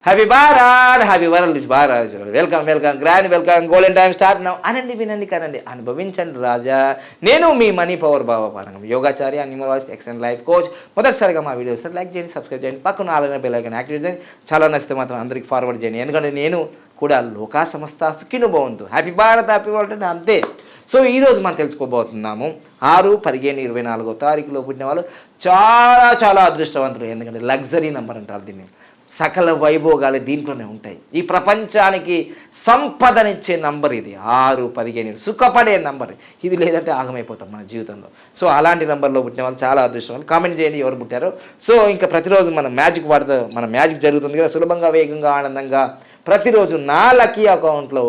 Happy Bharat happy world Bharat welcome welcome grand welcome golden time start now అనండి వినండి కనండి అనుభవించండి రాజా. నేను మీ మనీ పవర్ బాబా పారంగం యోగాచార్య న్యూమరాలజిస్ట్ ఎక్సలెంట్ లైఫ్ కోచ్. మొదటిసారిగా మా వీడియోస్ లైక్ చేయండి, సబ్స్క్రైబ్ చేయండి, పక్కన ఆలైన బెల్ ఐకాన్ యాక్టివేట్ చేయండి. చాలా నచ్చితే మాత్రం అందరికి ఫార్వర్డ్ చేయండి, ఎందుకంటే నేను కూడా లోకా సమస్త సుఖినో భవంతు. హ్యాపీ భారత్ హ్యాపీ వరల్డ్ అంటే అంతే. సో ఈరోజు మనం తెలుసుకోబోతున్నాము 6/15/24 పుట్టిన వాళ్ళు చాలా చాలా అదృష్టవంతులు. ఎందుకంటే లగ్జరీ నెంబర్ అంటారు దీన్ని. సకల వైభోగాలు దీంట్లోనే ఉంటాయి. ఈ ప్రపంచానికి సంపదనిచ్చే నంబర్ ఇది 6/15. సుఖపడే నంబర్ ఇది, లేదంటే ఆగమైపోతాం మన జీవితంలో. సో అలాంటి నెంబర్లో పుట్టిన వాళ్ళు చాలా అదృష్టం. కామెంట్ చేయండి ఎవరు పుట్టారో. సో ఇంకా ప్రతిరోజు మనం మ్యాజిక్ మన మ్యాజిక్ జరుగుతుంది కదా, సులభంగా వేగంగా ఆనందంగా. ప్రతిరోజు నా లక్కీ అకౌంట్లో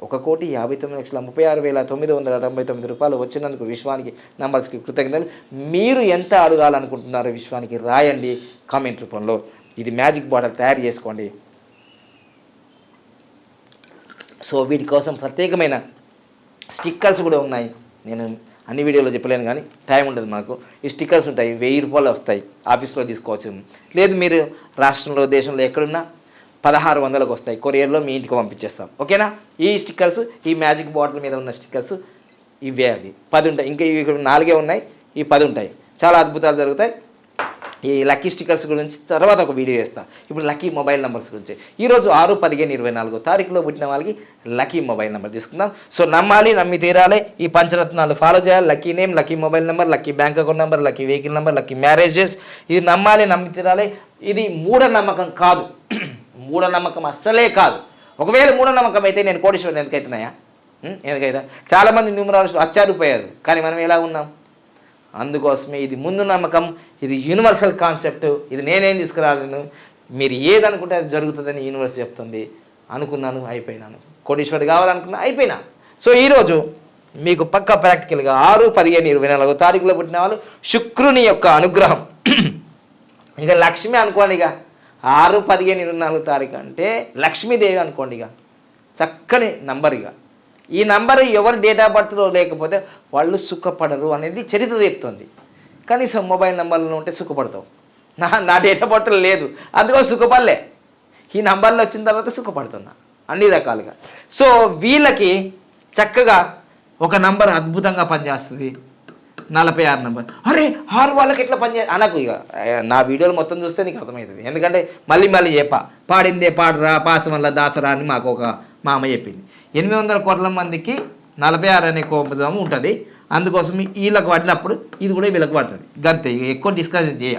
1,59,33,999 రూపాయలు వచ్చినందుకు విశ్వానికి నంబర్స్కి కృతజ్ఞతలు. మీరు ఎంత అడగాలనుకుంటున్నారో విశ్వానికి రాయండి కామెంట్ రూపంలో. ఇది మ్యాజిక్ బాటిల్ తయారు చేసుకోండి. సో వీటి కోసం ప్రత్యేకమైన స్టిక్కర్స్ కూడా ఉన్నాయి. నేను అన్ని వీడియోలో చెప్పలేను కానీ టైం ఉండదు మనకు. ఈ స్టిక్కర్స్ ఉంటాయి, 1000 రూపాయలు వస్తాయి. ఆఫీస్లో తీసుకోవచ్చు, లేదు మీరు రాష్ట్రంలో దేశంలో ఎక్కడున్నా 1600కు వస్తాయి. కొరియర్లో మీ ఇంటికి పంపించేస్తాం, ఓకేనా. ఈ స్టిక్కర్స్, ఈ మ్యాజిక్ బాటిల్ మీద ఉన్న స్టిక్కర్స్ ఇవే. అది 10 ఉంటాయి, ఇంకా ఇక్కడ 4 ఉన్నాయి, ఈ 10 ఉంటాయి. చాలా అద్భుతాలు జరుగుతాయి. ఈ లక్కీ స్టిక్కర్స్ గురించి తర్వాత ఒక వీడియో చేస్తాను. ఇప్పుడు లక్కీ మొబైల్ నెంబర్స్ గురించి. ఈరోజు 6/15/24 పుట్టిన వాళ్ళకి లక్కీ మొబైల్ నెంబర్ తీసుకుందాం. సో నమ్మాలి, నమ్మి తీరాలి. ఈ పంచరత్నాలు ఫాలో చేయాలి. Lucky name, lucky mobile number, lucky bank account number, lucky vehicle number, lucky marriages. ఇది నమ్మాలి, నమ్మి తీరాలి. ఇది మూఢనమ్మకం కాదు, మూఢనమ్మకం అస్సలే కాదు. ఒకవేళ మూఢనమ్మకం అయితే నేను కోటీశ్వరుడు ఎందుకైతున్నాయా? ఎందుకైతే చాలామంది న్యూమరాలజిస్టులు అచ్చారిపోయారు, కానీ మనం ఎలా ఉన్నాం? అందుకోసమే ఇది ముందు నమ్మకం, ఇది యూనివర్సల్ కాన్సెప్ట్. ఇది నేనేం తీసుకురాలేను, మీరు ఏదనుకుంటే అది జరుగుతుందని యూనివర్స్ చెప్తుంది. అనుకున్నాను, అయిపోయినాను. కోటీశ్వరుడు కావాలనుకున్నా, అయిపోయినా. సో ఈరోజు మీకు పక్క ప్రాక్టికల్గా 6/15/24 పుట్టిన వాళ్ళు శుక్రుని యొక్క అనుగ్రహం. ఇక లక్ష్మి అనుకోండి. ఇక 6/15/24 అంటే లక్ష్మీదేవి అనుకోండి. ఇక చక్కని నంబర్. ఇక ఈ నంబర్ ఎవరు డేట్ ఆఫ్ బర్త్లో లేకపోతే వాళ్ళు సుఖపడరు అనేది చరిత్ర చెప్తుంది. కనీసం మొబైల్ నెంబర్లో ఉంటే సుఖపడతావు. నా డేట్ ఆఫ్ బర్త్లో లేదు, అందుకో సుఖపడలే. ఈ నంబర్లో వచ్చిన తర్వాత సుఖపడుతున్నా అన్ని రకాలుగా. సో వీళ్ళకి చక్కగా ఒక నంబర్ అద్భుతంగా పనిచేస్తుంది, 46 నెంబర్. అరే 6 వాళ్ళకి ఎట్లా పనిచేయాలి అనకు. ఇక నా వీడియోలు మొత్తం చూస్తే నీకు అర్థమవుతుంది. ఎందుకంటే మళ్ళీ పాడిందే పాడరా పాసం వల్ల దాసరా అని మాకు ఒక మా అమ్మ చెప్పింది. 800 కోట్ల మందికి 46 అనే క్రోమోజోమ్ ఉంటుంది. అందుకోసం వీళ్ళకి పడినప్పుడు ఇది కూడా వీళ్ళకి పడుతుంది. గంతే, ఎక్కువ డిస్కస్ చేయ,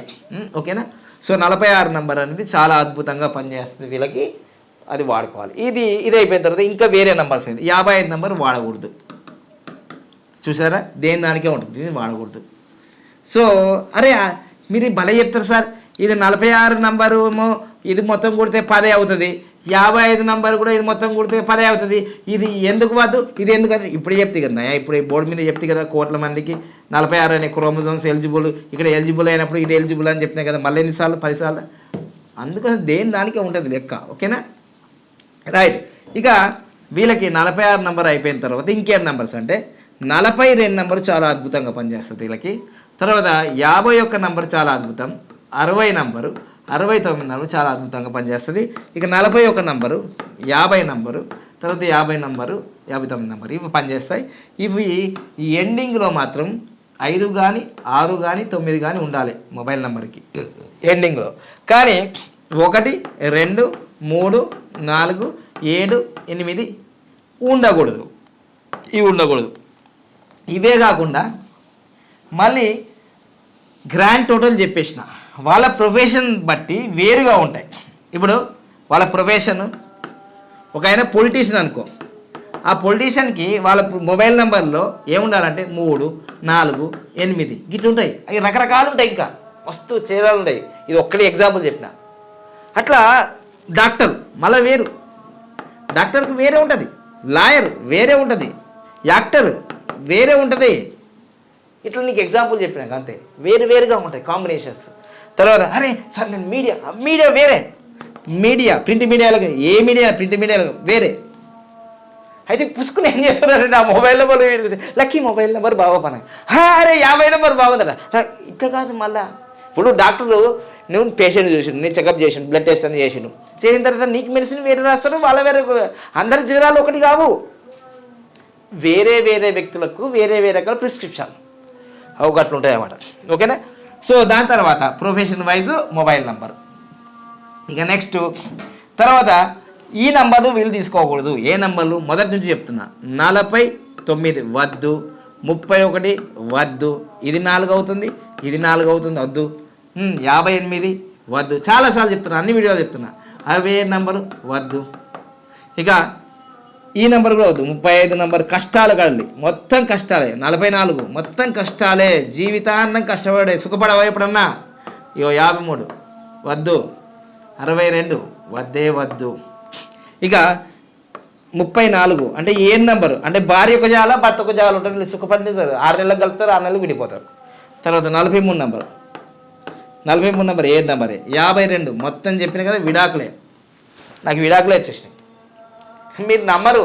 ఓకేనా. సో 46 నెంబర్ అనేది చాలా అద్భుతంగా పనిచేస్తుంది వీళ్ళకి, అది వాడుకోవాలి. ఇది అయిపోయిన తర్వాత ఇంకా వేరే నెంబర్స్ అయింది. 55 నెంబర్ వాడకూడదు, చూసారా, దేని దానికే ఉంటుంది, ఇది వాడకూడదు. సో అరే మీరు భలే చెప్తారు సార్, ఇది 46 నెంబరు ఇది మొత్తం కొడితే 10 అవుతుంది, 55 నెంబర్ కూడా ఇది మొత్తం కొడితే 10 అవుతుంది, ఇది ఎందుకు వద్దు, ఇది ఎందుకు అది ఇప్పుడు చెప్తే కదా. ఇప్పుడు బోర్డు మీద చెప్తే కదా, కోట్ల మందికి 46 అనే క్రోమోజోమ్స్ ఎలిజిబుల్, ఇక్కడ ఎలిజిబుల్ అయినప్పుడు ఇది ఎలిజిబుల్ అని చెప్తున్నాయి కదా, మళ్ళీ ఎన్నిసార్లు 10 సార్లు. అందుకని దేని దానికే ఉంటుంది లెక్క, ఓకేనా, రైట్. ఇక వీళ్ళకి 46 నెంబర్ అయిపోయిన తర్వాత ఇంకేం నెంబర్స్ అంటే 42 నెంబర్ చాలా అద్భుతంగా పనిచేస్తుంది వీళ్ళకి. తర్వాత 51 నెంబర్ చాలా అద్భుతం, 60 నెంబరు, 69 నెంబరు చాలా అద్భుతంగా పనిచేస్తుంది. ఇక 41 నెంబరు, 50 నెంబరు, తర్వాత 50 నెంబరు, 59 నెంబరు ఇవి పనిచేస్తాయి. ఇవి ఈ ఎండింగ్లో మాత్రం 5 కానీ 6 కానీ 9 కానీ ఉండాలి మొబైల్ నెంబర్కి ఎండింగ్లో. కానీ 1, 2, 3, 4, 7, 8 ఉండకూడదు. ఇవి ఉండకూడదు. ఇవే కాకుండా మళ్ళీ గ్రాండ్ టోటల్ చెప్పేసిన వాళ్ళ ప్రొఫెషన్ బట్టి వేరుగా ఉంటాయి. ఇప్పుడు వాళ్ళ ప్రొఫెషన్, ఒక ఆయన పొలిటీషియన్ అనుకో, ఆ పొలిటీషియన్కి వాళ్ళ మొబైల్ నెంబర్లో ఏముండాలంటే 3, 4, 8 గిట్లు ఉంటాయి. అవి రకరకాలు ఉంటాయి, ఇంకా మస్తు చేరాలు ఉంటాయి. ఇది ఒక్కటి ఎగ్జాంపుల్ చెప్పిన. అట్లా డాక్టర్ మళ్ళీ వేరు, డాక్టర్కి వేరే ఉంటుంది, లాయర్ వేరే ఉంటుంది, యాక్టర్ వేరే ఉంటుంది. ఇట్లా నీకు ఎగ్జాంపుల్ చెప్పినాక అంతే, వేరుగా ఉంటాయి కాంబినేషన్స్. తర్వాత అరే సార్ నేను మీడియా వేరే, మీడియా ప్రింట్ మీడియాలకు ప్రింట్ మీడియాలకు వేరే. అయితే పుసుకుని ఏం చేస్తున్నారంటే ఆ mobile number lucky mobile number బాగా పని, అరే 50 నెంబర్ బాగుందట. ఇట్లా కాదు, మళ్ళా ఇప్పుడు డాక్టర్లు నువ్వు పేషెంట్ చూసిండు, నీ చెకప్ చేసిండు, బ్లడ్ టెస్ట్ అని చేసిండు, చేసిన తర్వాత నీకు మెడిసిన్ వేరే రాస్తారు, వాళ్ళ వేరే. అందరి జ్వరాలు ఒకటి కావు, వేరే వేరే వ్యక్తులకు వేరే వేరే రకాల ప్రిస్క్రిప్షన్ అవగట్లు ఉంటాయి అన్నమాట. ఓకేనా? సో దాని తర్వాత ప్రొఫెషన్ వైజ్ మొబైల్ నంబర్. ఇక నెక్స్ట్ తర్వాత ఈ నంబర్లు వీళ్ళు తీసుకోకూడదు. ఏ నంబర్లు? మొదటి నుంచి చెప్తున్నా. 49 వద్దు, 31 వద్దు, ఇది 4 అవుతుంది, ఇది 4 అవుతుంది, వద్దు. 58 వద్దు. చాలాసార్లు చెప్తున్నా, అన్ని వీడియోలు చెప్తున్నా. అవే నంబరు వద్దు. ఇక ఈ నెంబర్ కూడా వద్దు. 35 నంబర్ కష్టాలు కడలి, మొత్తం కష్టాలే. 44 మొత్తం కష్టాలే, జీవితాంతం కష్టపడే, సుఖపడవా ఎప్పుడన్నా? 53 వద్దు. 62 వద్దే వద్దు. ఇక 34 అంటే ఏ నెంబరు అంటే భార్య ఒక జాల భర్త ఒక జాల ఉంటారు, సుఖపడతారు, 6 నెలలకు కలుపుతారు, 6 నెలలకు విడిపోతారు. తర్వాత 43 నెంబర్, 43 నెంబర్ ఏ నెంబరే. 52 మొత్తం చెప్పిన కదా విడాకులే, నాకు విడాకులే వచ్చేసినాయి. మీరు నమ్మరు,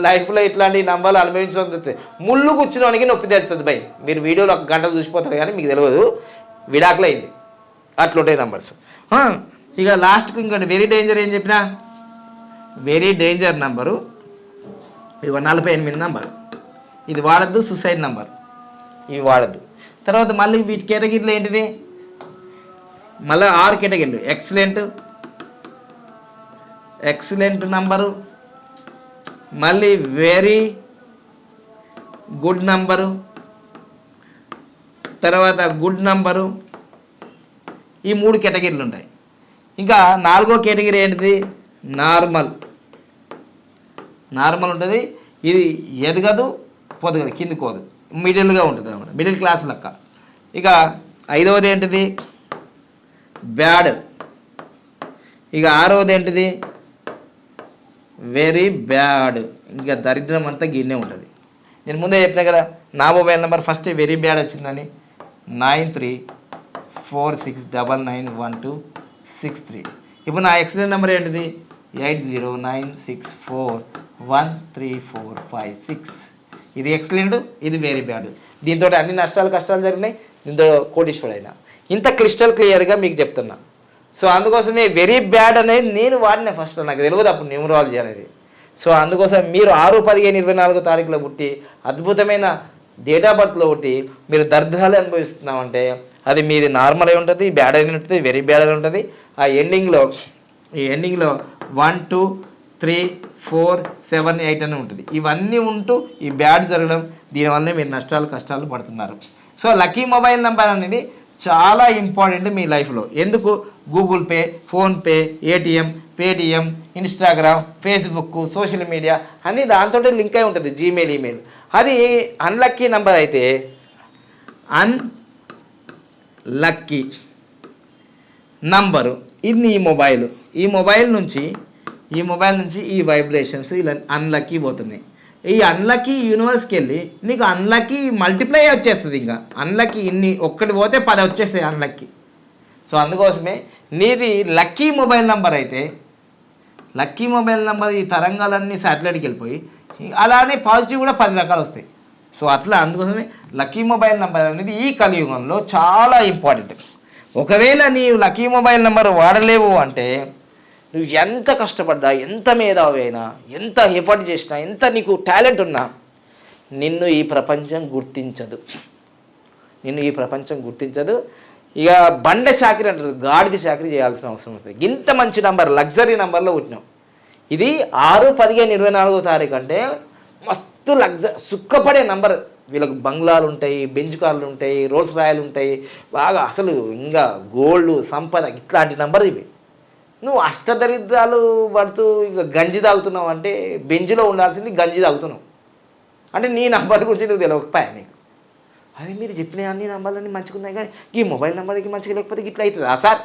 లైఫ్లో ఇట్లాంటి నంబర్లు అనుభవించడం తెలుస్తుంది. ముళ్ళు కూర్చున్నవానికి నొప్పి తెలుస్తుంది భయ్. మీరు వీడియోలో ఒక గంటలు చూసిపోతారు కానీ మీకు తెలియదు, విడాకులు అయింది. అట్లుంటాయి నంబర్స్. ఇక లాస్ట్కి ఇంకోటి వెరీ డేంజర్ ఏం చెప్పినా, వెరీ డేంజర్ నంబరు ఇక 48 నంబర్. ఇది వాడద్దు. సూసైడ్ నంబర్ ఇవి వాడద్దు. తర్వాత మళ్ళీ వీటి కేటగిరీలో ఏంటిది, మళ్ళీ 6 కేటగిరీలు. ఎక్సలెంట్ నంబరు, మళ్ళీ వెరీ గుడ్ నంబరు, తర్వాత గుడ్ నంబరు, ఈ 3 కేటగిరీలు ఉంటాయి. ఇంకా 4వ కేటగిరీ ఏంటిది, నార్మల్ ఉంటుంది. ఇది ఎదగదు పొదగదు, కిందికి పోదు, మిడిల్గా ఉంటుంది అన్నమాట, మిడిల్ క్లాస్ లెక్క. ఇక 5వది ఏంటిది, బ్యాడ్. ఇక 6వది ఏంటిది, వెరీ బ్యాడ్. ఇంకా దరిద్రం అంతా గిన్నే ఉంటుంది. నేను ముందే చెప్పినా కదా, నా mobile number first very bad వచ్చిందని. 9346991263. ఇప్పుడు నా ఎక్సలెంట్ నెంబర్ ఏంటిది, 8096413456. ఇది ఎక్సలెంట్, ఇది వెరీ బ్యాడ్. దీంతో అన్ని కష్టాలు జరిగినాయి, దీంతో కోటీశ్వరుడైనా. ఇంత క్లియర్గా మీకు చెప్తున్నా. సో అందుకోసమే వెరీ బ్యాడ్ అనేది నేను వాడిన ఫస్ట్, నాకు తెలియదు అప్పుడు న్యూమరాలజీ అనేది. సో అందుకోసం మీరు 6/15/24 పుట్టి అద్భుతమైన డేట్ ఆఫ్ బర్త్లో పుట్టి మీరు దరిద్రాలు అనుభవిస్తున్నామంటే అది మీది నార్మల్ అయి ఉంటుంది, బ్యాడ్ అని ఉంటుంది, వెరీ బ్యాడ్ అని ఉంటుంది. ఆ ఎండింగ్లో 1 2 3 4 7 8 అని ఉంటుంది. ఇవన్నీ ఉంటూ ఈ బ్యాడ్ జరగడం, దీనివల్లనే మీరు కష్టాలు పడుతున్నారు. సో లక్కీ మొబైల్ నెంబర్ అనేది చాలా ఇంపార్టెంట్ మీ లైఫ్లో. ఎందుకు? Google pay, PhonePe, ATM, Paytm, Instagram, Facebook, social media అన్నీ దాంతో లింక్ అయి ఉంటుంది, జీమెయిల్, ఈమెయిల్. అది అన్లక్కీ నెంబర్ అయితే అన్లక్కీ నంబరు ఇది ఈ మొబైల్ నుంచి ఈ వైబ్రేషన్స్ ఇలా అన్లక్కీ పోతున్నాయి. ఈ అన్లక్కీ యూనివర్స్కి వెళ్ళి నీకు అన్లక్కీ మల్టిప్లై వచ్చేస్తుంది. ఇంకా అన్లక్కీ ఇన్ని ఒక్కటి పోతే 10 వచ్చేస్తాయి అన్లక్కీ. సో అందుకోసమే నీది లక్కీ మొబైల్ నెంబర్ అయితే, లక్కీ మొబైల్ నెంబర్ ఈ తరంగాలన్నీ శాటిలైట్కి వెళ్ళిపోయి అలానే పాజిటివ్ కూడా 10 రకాలు వస్తాయి. సో అట్లా అందుకోసమే లక్కీ మొబైల్ నెంబర్ అనేది ఈ కలియుగంలో చాలా ఇంపార్టెంట్. ఒకవేళ నీవు లక్కీ మొబైల్ నెంబర్ వాడలేవు అంటే నువ్వు ఎంత కష్టపడ్డా, ఎంత మేధావి అయినా, ఎంత ఎఫర్ట్ చేసినా, ఎంత నీకు టాలెంట్ ఉన్నా నిన్ను ఈ ప్రపంచం గుర్తించదు. ఇక బండ చాకరీ అంటారు, గాడిది చాకరీ చేయాల్సిన అవసరం ఉంటుంది. ఇంత మంచి నంబర్, లగ్జరీ నెంబర్లో పుట్టినావు. ఇది 6/15/24 అంటే మస్తు సుఖపడే నంబర్. వీళ్ళకు బంగ్లాలు ఉంటాయి, బెంచ్ కార్లు ఉంటాయి, రోల్స్ రాయలు ఉంటాయి, బాగా అసలు ఇంకా గోల్డ్ సంపద ఇట్లాంటి నంబర్ ఇవి. నువ్వు అష్టదరిద్రాలు పడుతూ ఇక గంజి తాగుతున్నావు అంటే బెంజ్లో ఉండాల్సింది గంజి తాగుతున్నావు అంటే నీ నంబర్ గురించి నువ్వు తెలియకపోయా నీకు. అదే మీరు చెప్పిన అన్ని నంబర్లన్నీ మంచిగా ఉన్నాయి కానీ ఈ మొబైల్ నెంబర్కి మంచిగా లేకపోతే ఇట్లా అవుతుంది. సార్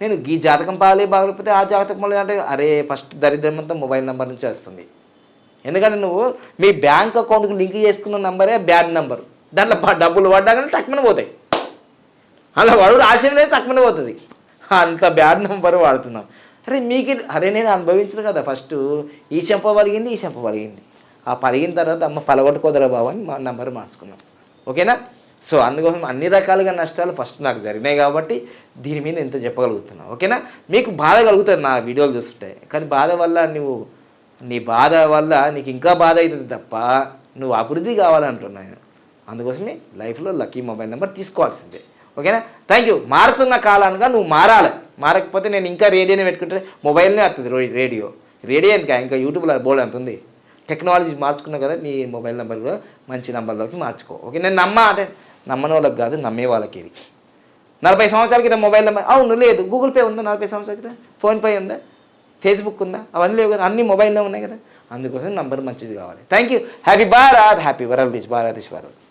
నేను ఈ జాతకం బాగలేకపోతే ఆ జాతకం అంటే అరే ఫస్ట్ దరిద్రం అంతా మొబైల్ నెంబర్ నుంచి వస్తుంది. ఎందుకంటే నువ్వు మీ బ్యాంక్ అకౌంట్కి లింక్ చేసుకున్న నెంబరే బ్యాడ్ నెంబర్. దాంట్లో డబ్బులు పడ్డా కానీ తక్కువనే పోతాయి, అలా వాడు ఆశ్చర్యం తక్కువనే పోతుంది. అంత బ్యాడ్ నెంబర్ వాడుతున్నాం. అరే నేను అనుభవించిన కదా, ఫస్ట్ ఈ చెంప పలిగింది, ఆ పలిగిన తర్వాత అమ్మ పలగొట్టుకోదరా బాబు అని మా నెంబర్ మార్చుకున్నాం. ఓకేనా? సో అందుకోసం అన్ని రకాలుగా నష్టాలు ఫస్ట్ నాకు జరిగినాయి కాబట్టి దీని మీద ఎంత చెప్పగలుగుతున్నావు. ఓకేనా? మీకు బాధ కలుగుతుంది నా వీడియోలు చూస్తుంటే, కానీ బాధ వల్ల నీ బాధ వల్ల నీకు ఇంకా బాధ అవుతుంది తప్ప నువ్వు అభివృద్ధి కావాలంటున్నాను. అందుకోసమే లైఫ్లో లక్కీ మొబైల్ నెంబర్ తీసుకోవాల్సిందే. ఓకేనా? Thank you. మారుతున్న కాలానుగా నువ్వు మారాలి. మారకపోతే నేను ఇంకా రేడియోనే పెట్టుకుంటే మొబైల్నే వస్తుంది. రేడియో ఇంకా యూట్యూబ్లో బోర్డు అంత ఉంది. టెక్నాలజీ మార్చుకున్నావు కదా, నీ మొబైల్ నెంబర్ కూడా మంచి నెంబర్లోకి మార్చుకో. ఓకే? నేను అంటే నమ్మని వాళ్ళకి కాదు, నమ్మే వాళ్ళకి. ఇది 40 సంవత్సరాల క్రితం మొబైల్ నెంబర్ అవును లేదు. గూగుల్ పే ఉందా 40 సంవత్సరాల క్రితం? ఫోన్పే ఉందా? ఫేస్బుక్ ఉందా? అవన్నీ లేవు కదా, అన్ని మొబైల్లో ఉన్నాయి కదా. అందుకోసం నంబర్ మంచిది కావాలి. Thank you. Happy Bharat, happy world rich Bharat.